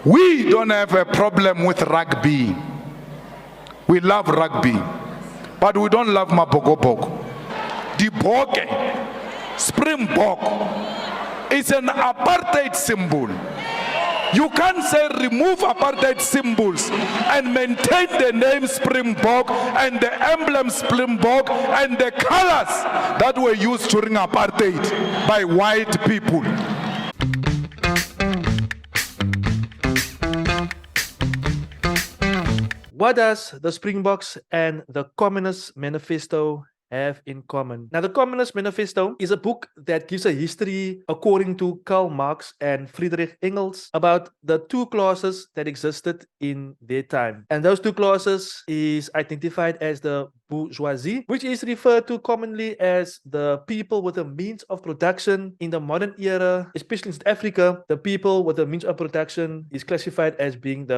We don't have a problem with rugby. We love rugby, but we don't love Mabogobog. The Boke, Springbok, is an apartheid symbol. You can't say remove apartheid symbols and maintain the name Springbok and the emblem Springbok and the colors that were used during apartheid by white people. What does the Springboks and the Communist Manifesto have in common? Now, the Communist Manifesto is a book that gives a history, according to Karl Marx and Friedrich Engels, about the two classes that existed in their time. And those two classes is identified as the bourgeoisie, which is referred to commonly as the people with the means of production in the modern era, especially in South Africa. The people with the means of production is classified as being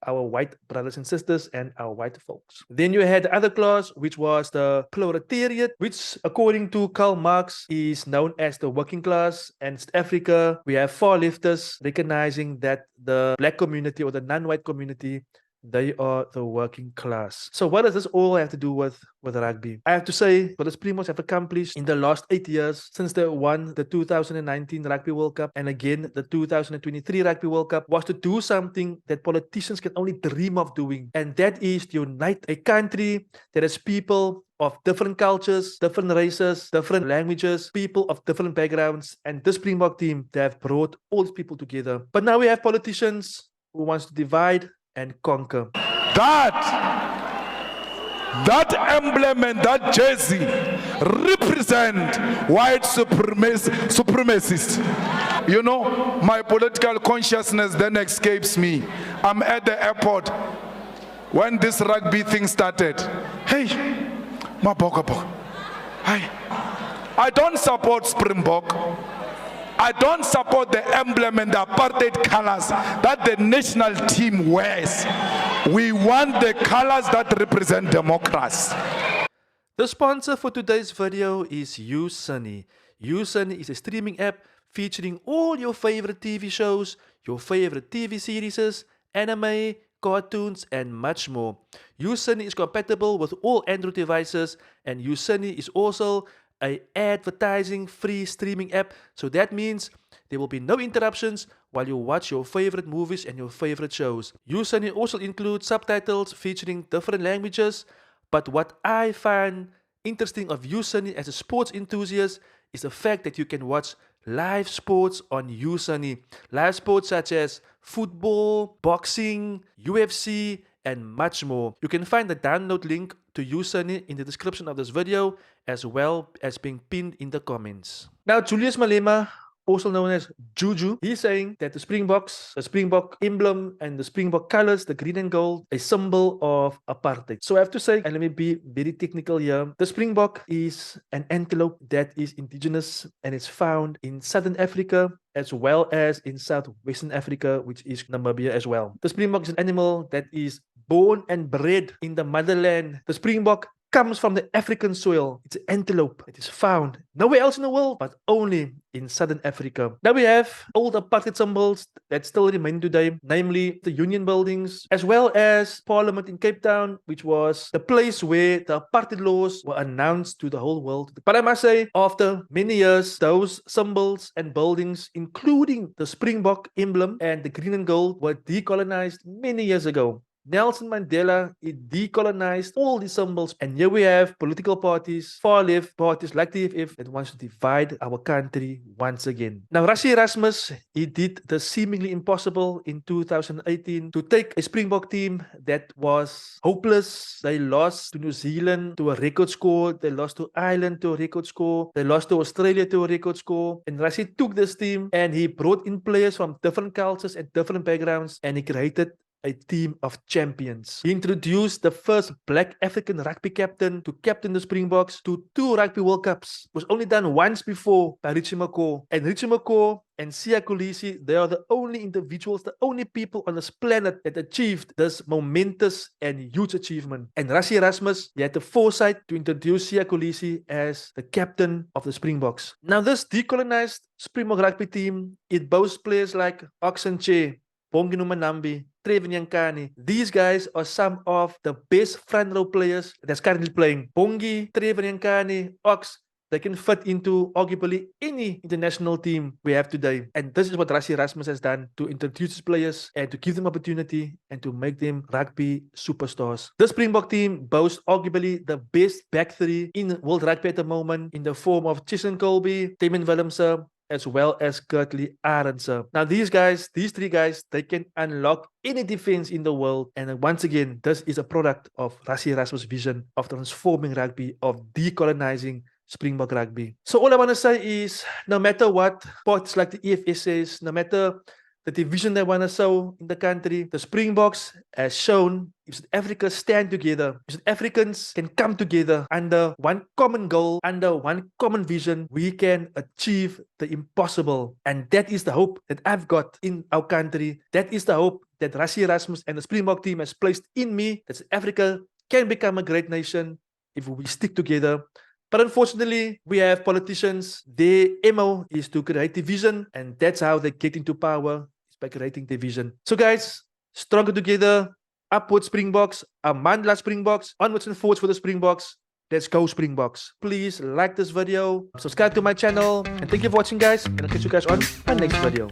our white brothers and sisters and our white folks. Then you had the other class, which was the proletariat, which according to Karl Marx is known as the working class. And South Africa, we have far leftists recognizing that the black community or the non-white community, they are the working class. So what does this all have to do with rugby? I have to say, what the Springboks have accomplished in the last 8 years since they won the 2019 Rugby World Cup and again the 2023 Rugby World Cup was to do something that politicians can only dream of doing. And that is to unite a country that has people of different cultures, different races, different languages, people of different backgrounds. And this Springbok team, they have brought all these people together. But now we have politicians who wants to divide and conquer. That emblem and that jersey represent white supremacists. You know, my political consciousness then escapes me. I'm at the airport when this rugby thing started. Hey, Mabogabog. I don't support Springbok. I don't support the emblem and the apartheid colors that the national team wears. We want the colors that represent democracy. The sponsor for today's video is YouSunny. YouSunny is a streaming app featuring all your favorite TV shows, your favorite TV series, anime, cartoons, and much more. YouSunny is compatible with all Android devices, and YouSunny is also an advertising-free streaming app, so that means there will be no interruptions while you watch your favorite movies and your favorite shows. YouSunny also includes subtitles featuring different languages, but what I find interesting of YouSunny as a sports enthusiast is the fact that you can watch live sports on YouSunny. Live sports such as football, boxing, UFC, and much more. You can find the download link to YouSunny in the description of this video, as well as being pinned in the comments. Now, Julius Malema, also known as Juju, he's saying that the Springboks, the Springbok emblem and the Springbok colors, the green and gold, a symbol of apartheid. So I have to say, and let me be very technical here, the Springbok is an antelope that is indigenous and it's found in Southern Africa as well as in Southwestern Africa, which is Namibia as well. The Springbok is an animal that is born and bred in the motherland. The Springbok comes from the African soil. It's an antelope. It is found nowhere else in the world, but only in Southern Africa. Now we have old apartheid symbols that still remain today, namely the Union buildings, as well as Parliament in Cape Town, which was the place where the apartheid laws were announced to the whole world. But I must say, after many years, those symbols and buildings, including the Springbok emblem and the green and gold, were decolonized many years ago. Nelson Mandela, decolonized all these symbols, and here we have political parties, far left parties like the EFF that wants to divide our country once again. Now, Rassie Erasmus, he did the seemingly impossible in 2018 to take a Springbok team that was hopeless. They lost to New Zealand to a record score, they lost to Ireland to a record score, they lost to Australia to a record score, and Rassie took this team and he brought in players from different cultures and different backgrounds, and he created a team of champions. He introduced the first black African rugby captain to captain the Springboks to 2 Rugby World Cups. It was only done once before by Richie McCaw. And Richie McCaw and Siya Kolisi, they are the only individuals, the only people on this planet that achieved this momentous and huge achievement. And Rassie Erasmus, he had the foresight to introduce Siya Kolisi as the captain of the Springboks. Now, this decolonized Springbok rugby team, it boasts players like Oxenche, Bongi Numanambi, Trevor Nyankani. These guys are some of the best front row players that's currently playing. Bongi, Trevor Nyankani, Ox, they can fit into arguably any international team we have today. And this is what Rassie Erasmus has done to introduce his players and to give them opportunity and to make them rugby superstars. The Springbok team boasts arguably the best back three in world rugby at the moment in the form of Chisholm Colby, Damon Willemse, as well as Kurtley Arendse. Now these three guys, they can unlock any defense in the world. And once again, this is a product of Rassie Erasmus' vision of transforming rugby, of decolonizing Springbok rugby. So all I want to say is, no matter what sports like the EFS says, no matter the division they want to sow in the country, the Springboks has shown if South Africa stand together, if South Africans can come together under one common goal, under one common vision, we can achieve the impossible. And that is the hope that I've got in our country. That is the hope that Rassie Erasmus and the Springbok team has placed in me, that South Africa can become a great nation if we stick together. But unfortunately, we have politicians, their MO is to create division, and that's how they get into power, is by creating division. So guys, stronger together, upward Springboks, Amandla Springboks, onwards and forwards for the Springboks. Let's go Springboks. Please like this video, subscribe to my channel, and thank you for watching guys, and I'll catch you guys on my next video.